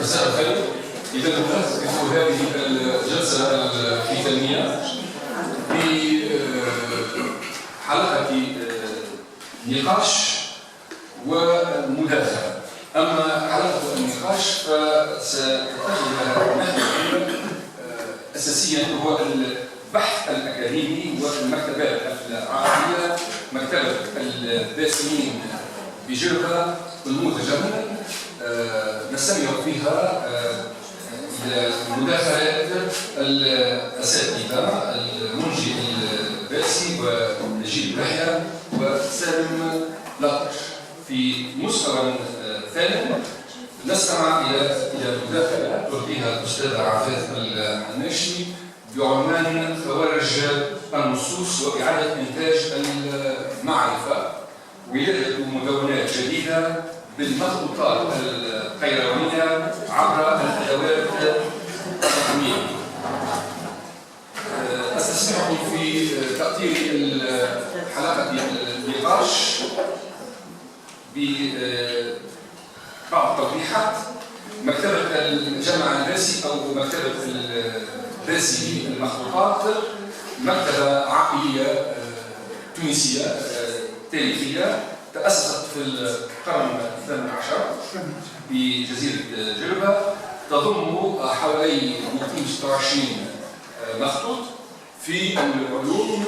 مساء الخير. إذا نستهدف هذه الجلسة الختامية بحلقة نقاش ومداخلة. أما حلقة النقاش فستتخذ لها محور أساسيا هو البحث الأكاديمي والمكتبات العربية، مكتبة الباسمين بجربة نموذجا نستمع فيها إلى مداخلات الأساتذة المنجي الباسي ونجيب يحيى وسالم لطش. في مستوى ثاني نستمع إلى مداخلة تلقيها الأستاذة عفاف الناشي بعنوان خوارج النصوص وإعادة إنتاج المعرفة، ولادة مدونات جديدة بالمخطوطات القيروانية عبر الأدوات الرقمية. أستسمحكم في تقدير حلقة النقاش ببعض التوضيحات. مكتبة الجامعة الباسي أو مكتبة الباسي للمخطوطات مكتبة عائلية تونسية تاريخية تأسست في القرن الثامن عشر بجزيرة جربة، تضم حوالي 226 مخطوط في العلوم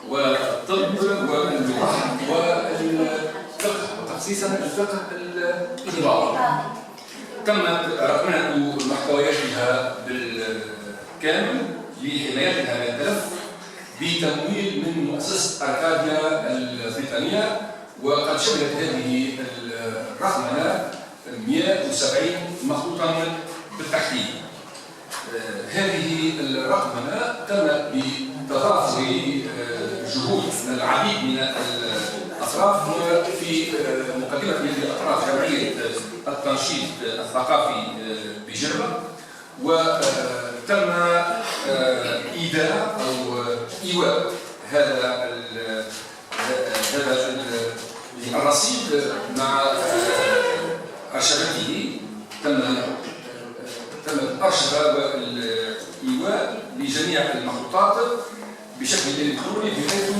والطب واللغة والفقه، وتخصيصا الفقه الإضافي. تمت رقمنة محتوياتها بالكامل لحمايتها من التلف بتمويل من مؤسسة أركاديا البريطانية، وقد شملت هذه الرقمنة 170 مخطوطا بالتحديد. هذه الرقمنة تمت بتضافر جهود العديد من الأطراف في مقدمة أطراف جمعية التنشيط الثقافي بجربة، وتم إيداع أو إيواء هذا الرصيد مع أرشفته. تم الأرشفة والإيواء لجميع المخطوطات بشكل إلكتروني، بحيث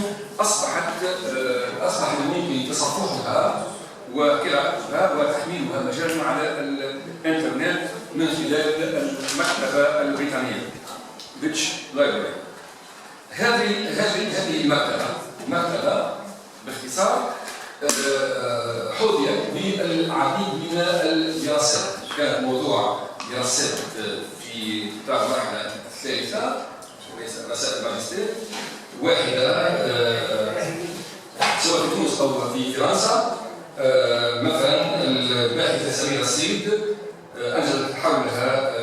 أصبح ممكن تصفحها وقراءتها وتحميلها مجانا على الإنترنت من خلال المكتبة البريطانية بيتش لايبراري. هذه المكتبة باختصار حظيت بالعديد من الدراسات. كان موضوع دراسات في إطار المرحلة الثالثة وليس رسائل ماجستير واحدة سواء في تونس أو في فرنسا. مثلا الباحثة سميرة السيد أنجزت حولها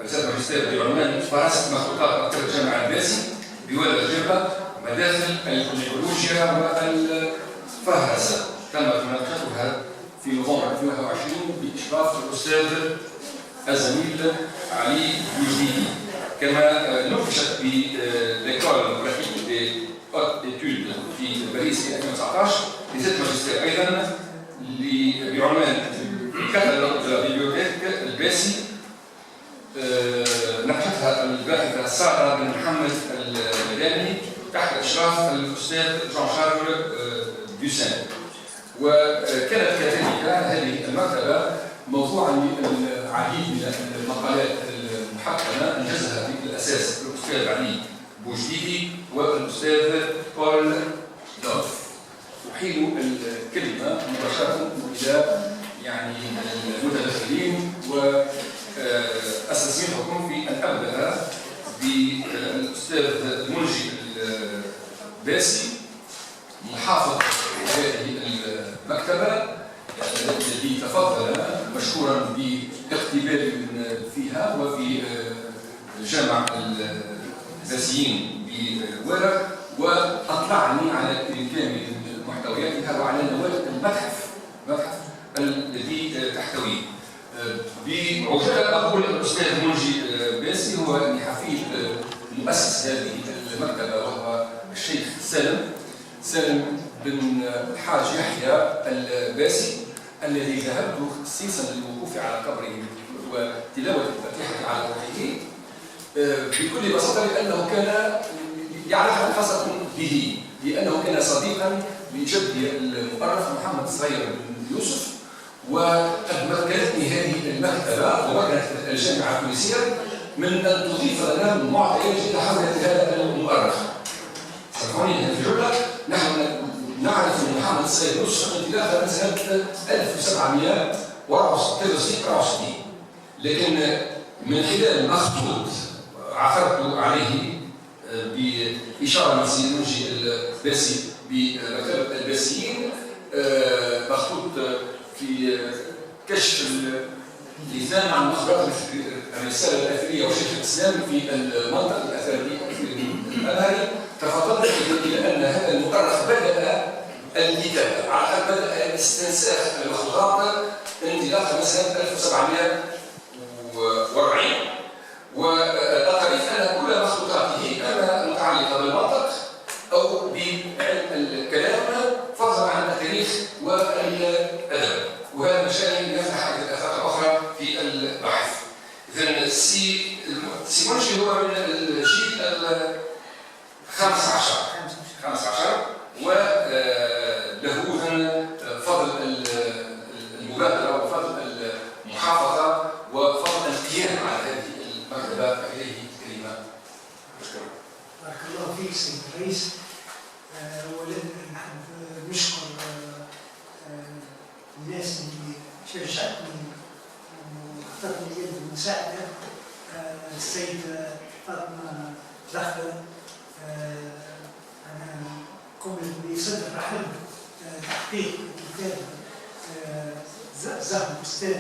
رسالة ماجستير بعنوان فراسة مخطوطات مكتبة الجامعة الباسي بوادي جربة، مداخل الكونيكولوجيا والفهرسة. تمت مناقشتها في نوفمبر 2021 بإشراف الأستاذ الزميل علي بوجديدي. كما نقشت بليكول جرافيك دي اوت ايتود في باريس في 2019 رسالة ماجستير أيضا بعنوان كاتالوج بيبليوتيك الباسي، نقشتها الباحثة سارة بن محمد المداني تحت إشراف الأستاذ جون شارل دوسان. وكانت كذلك هذه المكتبة موضوعا للعديد من المقالات المحكمة أنجزها في الأساس الأستاذ علي بوجديدي والأستاذ بول دوف. أحيل الكلمة مباشرة إلى المتدخلين، وأستسمحكم في أن أبدأ بالأستاذ المنجي الباسي محافظ هذه المكتبة الذي تفضل مشكورا باقتبال فيها وفي جامع الباسيين بورق، وأطلعني على كامل محتوياتها وعلى نواة المتحف الذي تحتويه. بعجالة أقول الأستاذ منجي باسي هو حفيد مؤسس هذه المكتبة، وهو الشيخ سالم بن الحاج يحيى الباسي، الذي ذهبت خصيصا للوقوف على قبره وتلاوة الفاتحة على روحه بكل بساطة لأنه كان يعرف خاصة به، لأنه كان صديقا لجدي المؤرخ محمد صغير بن يوسف، وقد مكنتني هذه المكتبة ومكنت الجامعة التونسية من أن تضيف لنا معطيات جديدة حول هذا المؤرخ. سامحوني في الجملة، نحن نعرف محمد صغير بن يوسف انطلاقا من سنة 1763، لكن من خلال مخطوط عثرت عليه بإشارة من سيد منجي الباسي بمكتبة الباسيين، مخطوط في كشف اللسان عن مخبرات الرسالة الأثرية وشيخ الإسلام في المنطقة الأثرية الأمهري. تفضلت إلى أن هذا المؤرخ بدأ الكتابة على بدأ استنساخ المخطوطات انطلاقا من سنة 1740، والطريف أن كل مخطوطاته أما متعلقة بالمنطق أو بعلم الكلام فضلا عن التاريخ والأدب، وهذا مشان يفتح آفاق أخرى في البحث. إذن سي منجي هو من الجيل 15 وله فضل المبادرة وفضل المحافظة وفضل القيام على هذه المكتبة، فإليه كلمة. أشكرك. بارك الله فيك سيد الرئيس. ونحب نشكر الناس اللي شجعتني وأعطتني يد المساعدة، السيدة فاطمة زخر. أنا قمت بصدر رحب تحقيق كتاب زهر الأستاذ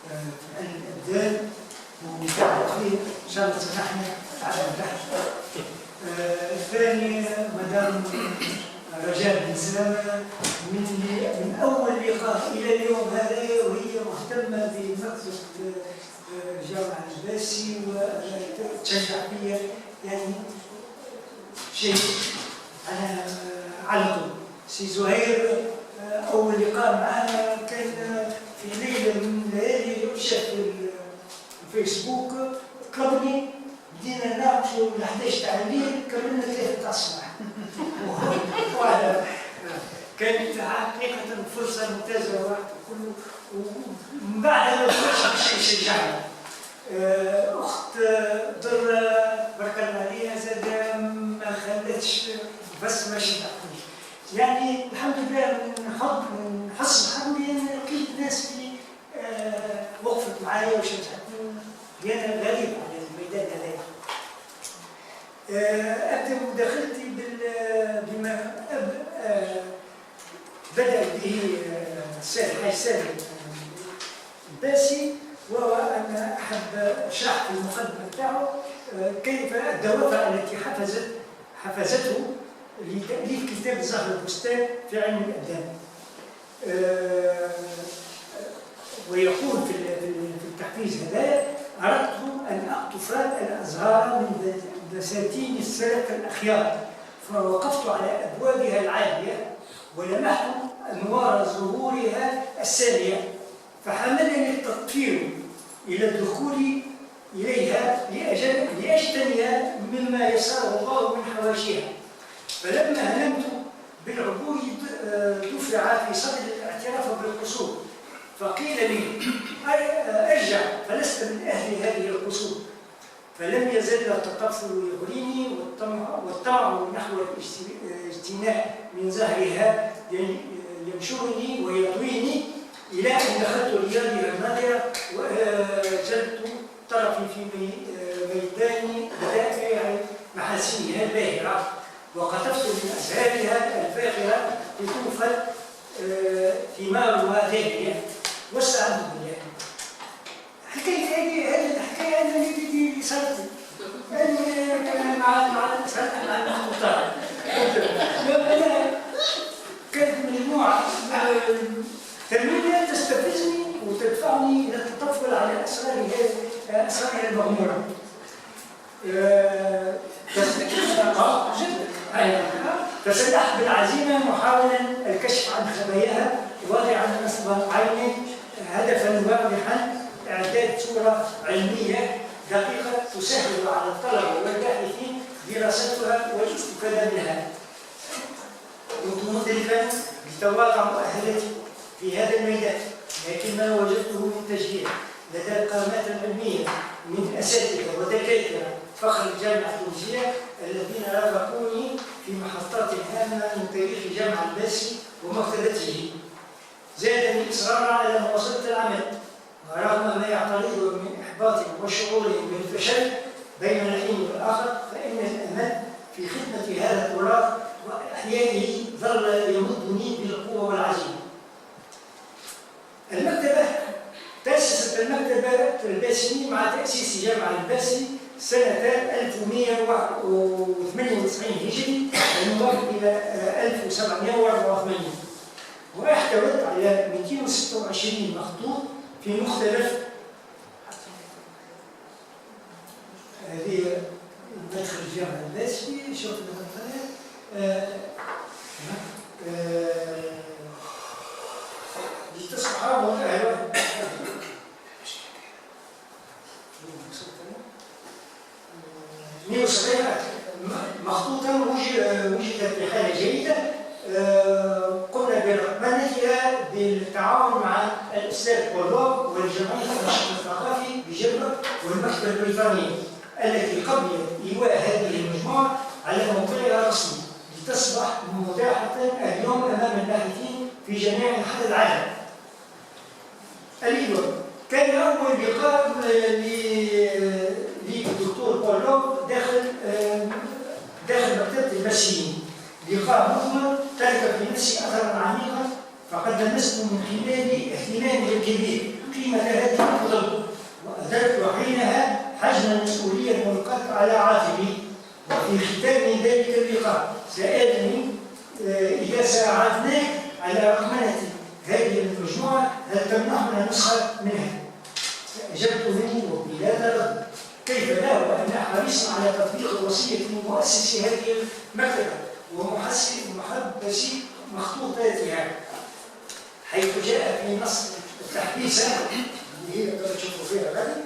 في علم الأبدان، ونتابع فيه إن شاء الله سمحنا على البحث. الثاني مدام رجاء بن سلامة من أول لقاء إلى اليوم هذا وهي مهتمة بمكتبة الجامعة الباسي وتشجع فيها، يعني شيء على طول. سي زهير أول لقاء معنا كان في ليلة من ليالي يكشف في الفيسبوك، طلبني بدينا نناقشوا من 11 تاع الليل كملنا 3 تاع الصباح. كانت حقيقة فرصة ممتازة وكله، ومن بعدها ما فيش شيء شجعنا. أخت ضرة بارك الله عليها زاد ما خلتش بس ما شجعتنيش، يعني الحمد لله من حسن حظي ان لقيت ناس اللي وقفت معايا وشجعتني، انا غريب على الميدان هذا. ابدا مداخلتي بما بدا به السيد الحاج سالم الباسي، وهو ان احب اشرح في المقدمه بتاعه كيف الدوافع التي حفزته لتأليف كتاب زهر البستان في علم الأبدان. ويقول في التحفيز هذا: أردت أن أقطف الأزهار من بساتين السلف الأخيار، فوقفت على أبوابها العالية ولمحت أنوار ظهورها السامية، فحملني التطفير إلى الدخول إليها لأجتني مما يسره الله من حواشيها. فلما هممت بالعبور دفع في صدر الاعتراف بالقصور، فقيل لي: ارجع فلست من اهل هذه القصور. فلم يزل التطفل يغريني والطمع نحو الاجتناء من زهرها ينشرني ويطويني، الى ان دخلت رياضها النادره وجلت طرفي في ميدان بدائع محاسنها الباهره، وقطفت من أزهارها الفاخرة لتوفى ثمارها دانية، واستعنت بالله. حكاية هذه الحكاية أنا اللي صارت مع المخطوطات. أنا كانت مجموعة تلميذة تستفزني وتدفعني إلى التطفل على أسرارها المغمورة. فسلح بالعزيمة محاولا الكشف عن خباياها، واضعا نصب عيني هدفا واضحا إعداد صورة علمية دقيقة تسهل على الطلبة والباحثين دراستها والاستفادة منها. كنت مدركا بتواضع مؤهلتي في هذا الميدان، لكن ما وجدته من تشجيع لدى القامات العلمية من أساتذة ودكاترة فخر الجامعة التونسية الذين رافقوني في محطات هامة من تاريخ جامع الباسي ومكتبته، زادني إصرارا على مواصلة العمل ورغم ما يعترضه من إحباط وشعور بالفشل بين الحين والآخر، فإن الأمل في خدمة هذا التراث وإحيائه ظل يمدني بالقوة والعزيمة. المكتبة تأسست المكتبة الباسمي مع تأسيس جامع الباسي سنة 1198 هجري الموافق إلى 1784، واحتوت على 226 مخطوط في مختلف هذه مدخل جامع الباسي. شوف تصفحات مخطوطا وجدت بحالة جيدة، قمنا برقمنتها بالتعاون مع الأستاذ بولوب والجمعية النشاط الثقافي بجبر والمكتبة البريطانية التي قبلت إيواء هذه المجموعة على موقعها الرسمي لتصبح متاحة اليوم أمام الباحثين في جميع أنحاء العالم. الإيواء كان أول لقاء للدكتور بولوب داخل مكتبة الباسيين، لقاء مثمر ترك في نفسي أثرا عميقا، فقد لمست من خلال اهتمامي الكبير قيمة هذه الكتب، وأدركت حينها حجم المسؤولية الملقاة على عاتقي. وفي ختام ذلك اللقاء سألني إذا ساعدناك على رقمنة هذه المجموعة هل تمنحنا نسخة منها؟ فأجبته وبلا تردد كيف لا، وأنا حريص على تطبيق وصية مؤسس هذه المكتبة ومحبس مخطوطاتها، حيث جاء في نص التحديثة اللي هي تقدروا تشوفوا فيها غادي،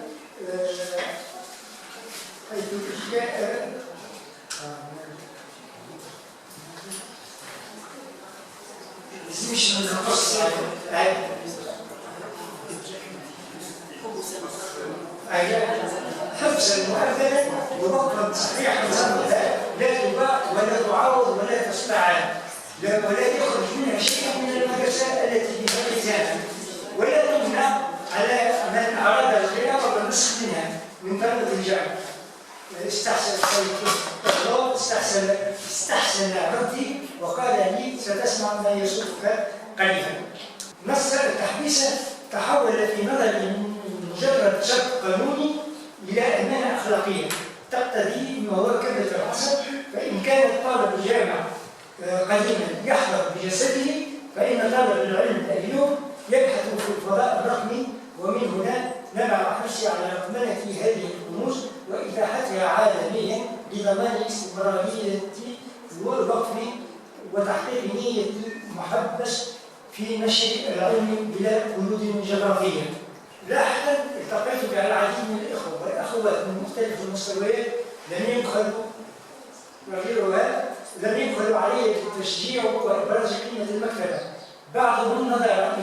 حيث جاء مش من القصة حفظا مؤبدا وضبطا صحيحا صمتا لا تباع ولا تعوض ولا تستعان ولا يخرج منها شيء من المدرسة التي بها الزامن، ولا تمنع على من أراد القراءة والنسخ منها من طلبة الجامعة. استحسن ردي وقال لي ستسمع ما يسوقك قريبا. نص التحديث تحول في نظري من مجرد شرط قانوني إلى أمانة أخلاقية تقتضي مواكبة العصر، فإن كان طالب الجامعة قديما يحضر بجسده فإن طالب العلم اليوم يبحث في الفضاء الرقمي، ومن هنا نبع حرصي على رقمنة هذه الكنوز وإتاحتها عالميا لضمان استمرارية الوقف وتحقيق نية محبس في نشر العلم بلا قيود جغرافية. لاحقا التقيت بالعديد من الإخوة والأخوات من مختلف المستويات لم يبخلوا علي بالتشجيع وإبراز قيمة المكتبة. بعضهم نظر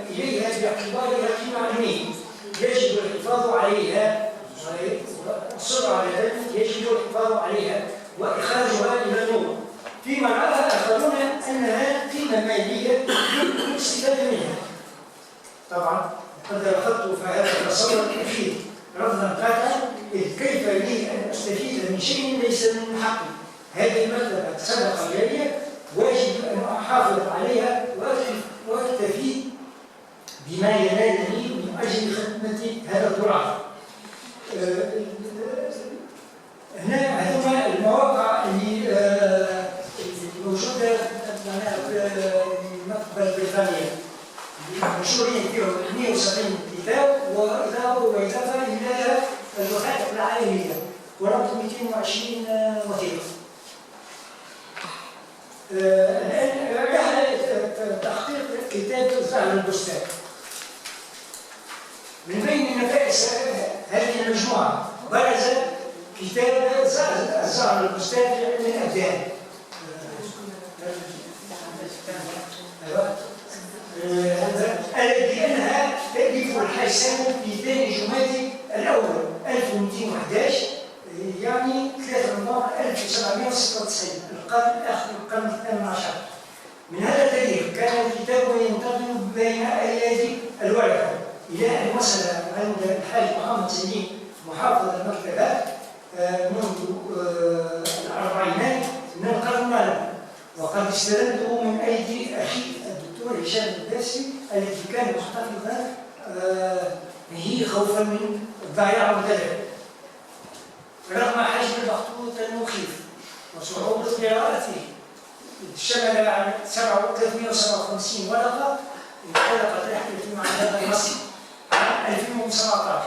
إليها باعتبارها قيمة علمية يجب الحفاظ عليها، والصبر على ذلك يجب الحفاظ عليها وإخراجها إلى النور، فيما رأى آخرون أنها قيمة مالية يمكن الاستفادة منها. طبعا قد رفضت فهذا التصور الأخير رفضا قاطعا، إذ كيف لي أن أستفيد من شيء ليس من حقي؟ هذه المكتبة صدقة جارية واجب أن أحافظ عليها وأكتفي بما ينالني من أجل خدمة هذا التراث. هنا هذوما المواقع اللي موجودة في المكتبة البريطانية مشهورين فيهم 170 كتاب وإضافة إلى الوثائق العائلية ورقم 220 وثيقة. الآن رحلة تحقيق كتاب زهر البستان. من بين النتائج كتاب الزهر المستافع للأبدان. الذي أنهى تأليف الحسن في 2 جمادى الأول 1211، يعني 3 رمضان 1796، القرن الآخر، القرن ال18. من هذا التاريخ كان الكتاب ينتقل بين أيادي الورقة إلى أن وصل عند الحاج محمد سليم محافظ المكتبات منذ الأربعينات من القرن الماضي، وقد استلمته من أيدي أخي الدكتور هشام الباسي الذي كان محتفظا به خوفا من الضياع والتلف، رغم حجم المخطوط المخيف وصعوبة قراءته. شمل عن 357 ورقة. انطلقت رحلتي مع هذا النص عام 2017،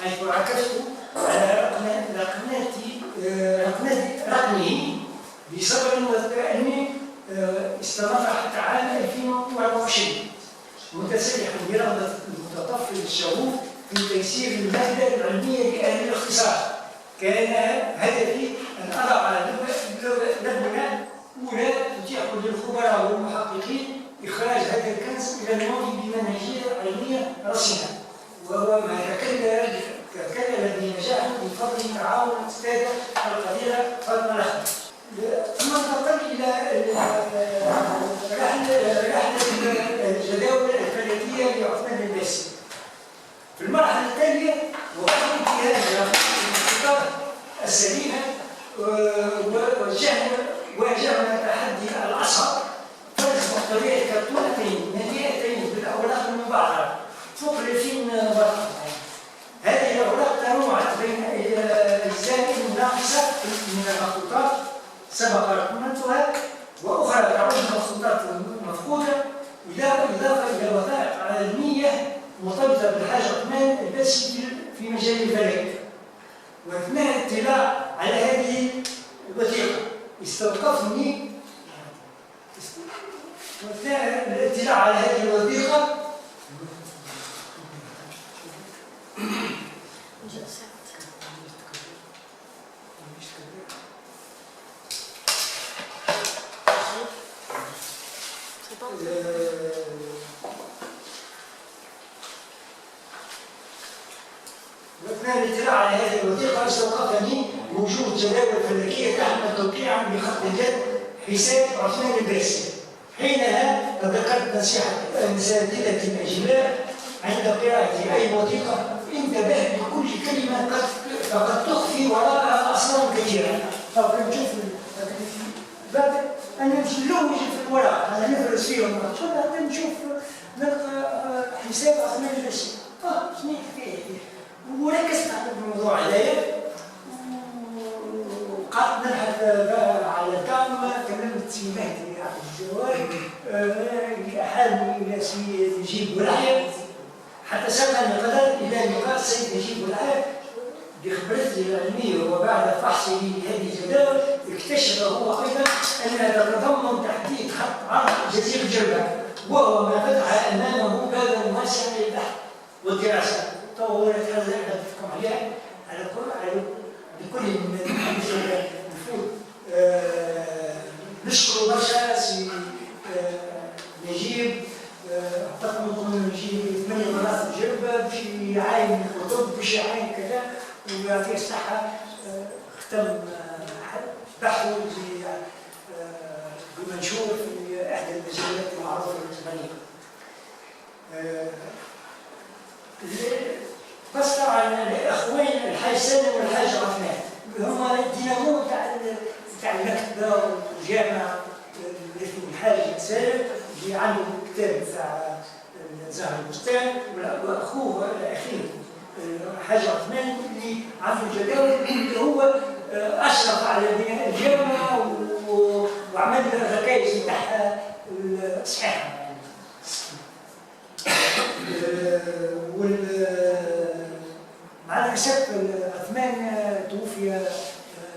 حيث عكفت على رقمه بصبر وتأني استمر حتى عام 2024، متسلحا برغبة المتطفل الشغوف في تيسير المادة العلمية لأهل الاختصاص. كان هدفي أن أضع لبنة أولى تتيح للخبراء والمحققين إخراج هذا الكنز إلى الماضي بمنهجية علمية رصينة، وهو ما تكلل بنجاح بفضل تعاون الأستاذة القديرة فاطمة الأخضر. ثم انتقل إلى رحلة الجداول الفلكية لعثمان الباسي. في المرحلة التالية وبعد انتهاء الخطاب السليمة واجهنا تحدي الأصعب، فرز محتويات كرتونتين مليئتين بالأوراق المبعثرة فوق 20 ورقة. هذه الأوراق تنوعت بين أجزاء ناقصة من المخطوطات سبق رقمنتها، وأخرى تعود مخطوطات مفقودة، إضافة إلى وثائق علمية مرتبطة بالحاج عثمان الباسي في مجال الفلك. وأثناء الاطلاع على هذه الوثيقة استوقفني وجود جداول فلكية تحمل توقيعا بخط اليد حساب عثمان الباسي. حينها تذكرت نصيحة مساتذتي الأجلاء عند قراءة أي وثيقة: انتبه لكل كلمة فقد تخفي وراءها أسرار كثيرة. فكنت نشوف أنا نلوج في الورق، أنا ندرس فيهم، حتى نشوف نلقى حساب عثمان الباسي. شنو فيه؟ وركزت على الموضوع هذايا، وقعدت نبحث على الدعم. كلمت سي مهدي عبد الجواد، حالني الى سي نجيب بولعيا، حتى سبقني قدر الى لقاء السيد نجيب بولعيا بخبرته العلميه. وبعد فحصه لهذه الجداول اكتشف هو ايضا انها تتضمن تحديد خط عرض جزيره جربه، وهو ما فتح امامه بابا واسعا للبحث والدراسه. طورت هذا اللي نتفقوا عليها لكل من النفوذ. نشكر برشا سي نجيب، اعتقد من نجيب 8 مرات تجربه باش يعاين الكتب، باش يعاين كذا، ويعطيه الصحه. ختم بحثه بمنشور في احدى المجلات المعروفه الاسبانيه. بس طبعا الاخوين الحاج سالم والحاج عثمان هما الدينامو تاع المكتبه والجامعه. الحاج سالم اللي عنده كتاب تاع زهر البستان، واخوه الاخير الحاج عثمان اللي عنده جداول، اللي هو اشرف على بناء الجامعه وعمل الركائز بتاعها صحيحه. مع الاسف عثمان توفي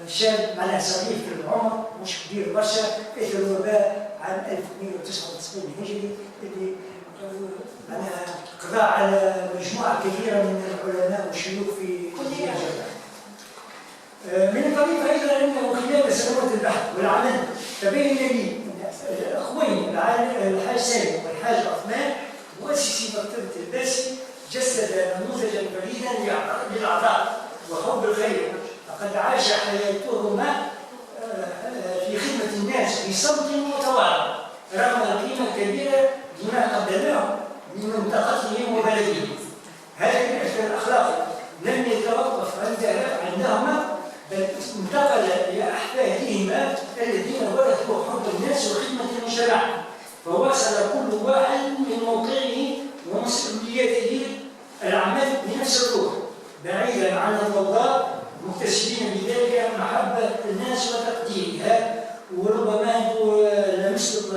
شاب معناها صغير في العمر، مش كبير برشا، اثر الوباء عام 1199 هجري، اللي معناها قضى على مجموعه كبيره من العلماء والشيوخ في الجزائر. من الطريف أيضا أنه خلال سنوات البحث والعمل تبين لي الأخوين الحاج سالم والحاج عثمان مؤسسي مكتبة الباسي جسد نموذجا فريدا للعطاء وحب الخير، فقد عاش حياتهما في خدمة الناس بصمت وتواضع رغم القيمة الكبيرة لما قدموه لمنطقتهم وبلدهم. هذه الأخلاق لم يتوقف عندهما بل انتقل إلى أحفادهما الذين ورثوا حب الناس وخدمة المجتمع، فواصل كل واحد من موقعه ومسؤوليته العمل بنفس الروح بعيدا عن الضوضاء مكتسبين بذلك محبة الناس وتقديرها. وربما لمست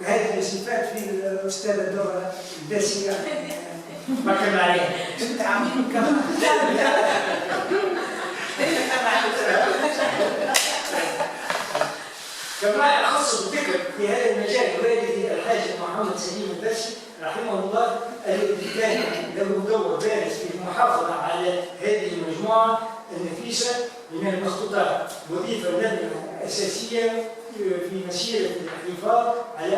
هذه الصفات في الأستاذة الدورة الباسية ما كان عليها. كما أخص بالذكر في هذا المجال والدي الحاج محمد سليم الباسي رحمه الله الذي كان له دور بارز في المحافظة على هذه المجموعة النفيسة من المخطوطات، مضيفا لجنة أساسية في مسيرة الحفاظ على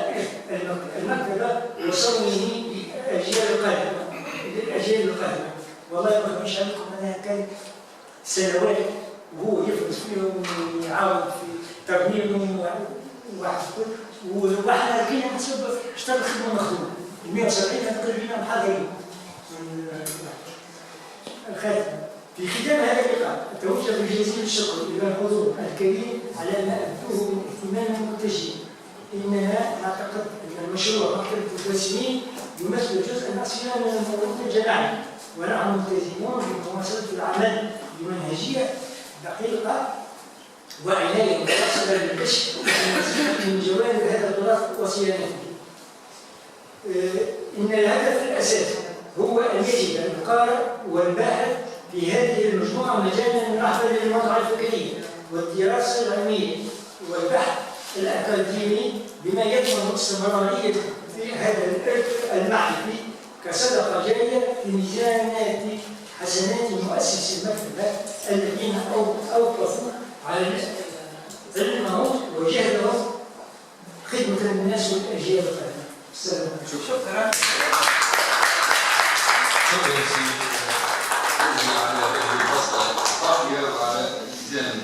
المكتبة وصونه للأجيال القادمة. والله ما أخبرش عنكم أنها كانت سنوات وهو يفرز فيهم ويعاود في ترميمهم وإحنا كنا نتصرف اشتغل خدمة مخدومة 170 تقريبا محاضرين الخاتمة. في ختام هذا اللقاء أتوجه بجزيل الشكر إلى الحضور الكريم على ما أبدوه من اهتمام المنتجين. إننا نعتقد أن المشروع مكتبة الباسمين يمثل جزءا أصيلا من الموروث الجماعي، ونحن ملتزمون بمواصلة العمل بمنهجية دقيقة وعناية متصلة بالكشف من جوانب هذا التراث وصيانته. إن الهدف الأساسي هو أن يجد القارئ والباحث في هذه المجموعة مجالا رحبا للموضوع الفكري والدراسة العلمية والبحث الأكاديمي بما يضمن استمرارية في هذا الإرث المعرفي كصدقة جارية في ميزانات حسنات مؤسسي المكتبة الذين أوقفوا على علمهم وجهدهم خدمة الناس والأجيال القادمة. السلام عليكم. شكرا. على هذه البسطة الطافية وعلى التزام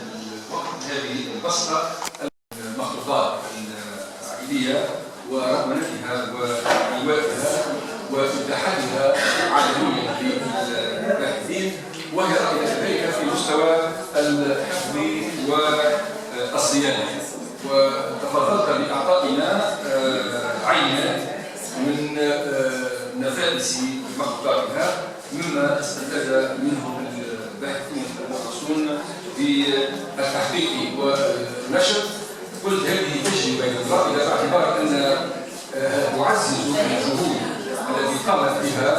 الوقت. هذه البسطة المخطوطات العائلية ورقمنتها وإيوائها وإتاحتها عالميا للباحثين، وهي رأيت ذلك في مستوى الحفظ والصيانة. وتفضلت بإعطائنا عينات من نفائس مخطوطاتها مما استفاد منه الباحثون المختصون في التحقيق والنشر. قلت هذه تجربة رائدة باعتبار أن تعزز الجهود التي قامت بها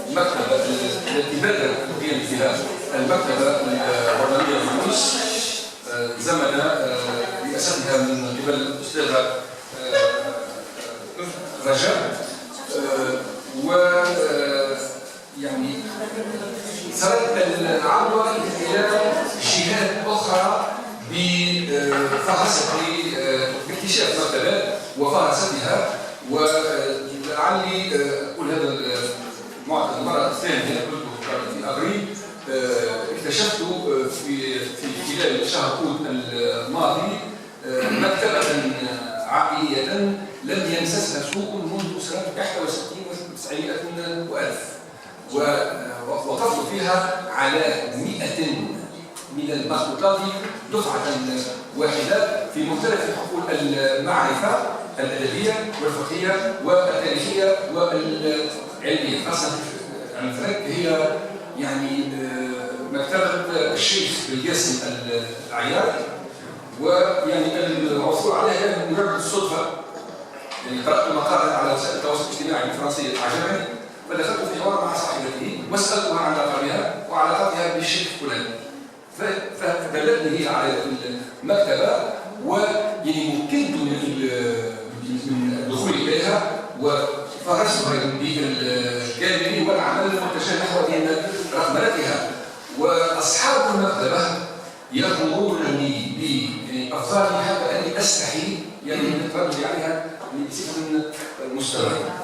المكتبة التي بدأت القيام بها المكتبة الوطنية في تونس زمن رئاستها من قبل الأستاذة رجاء، ويعني صارت العودة إلى جهات أخرى بفهرسة باكتشاف مكتبات وفهرستها. ولعلي أقول هذا المرة الثانية قلته في أبريل اكتشفت في خلال شهر أوت الماضي مكتبة عائلية لم يمسسها سوء منذ سنة 61 و900 وألف، ووقفت فيها على 100 من المخطوطات دفعة واحدة في مختلف حقول المعرفة الأدبية والفقهية والتاريخية والعلمية. خاصة الفرق هي يعني مكتبة الشيخ بالقاسم العيار، ويعني العثور عليها مجرد الصدفة. يعني قرأت مقالا على وسائل التواصل الاجتماعي الفرنسية أعجبني، فدخلت في حوار مع صاحبته وسألتها عن لقبها وعلاقتها بالشيخ فلان، فدلتني هي على المكتبة ويعني مكنت من الدخول إليها وفهرستها بالكامل والعمل المتجه نحو رقمنتها. واصحاب المكتبه يغمرونني بافضالي حتى اني استحي يعني من التردد عليها بصفه مستمره.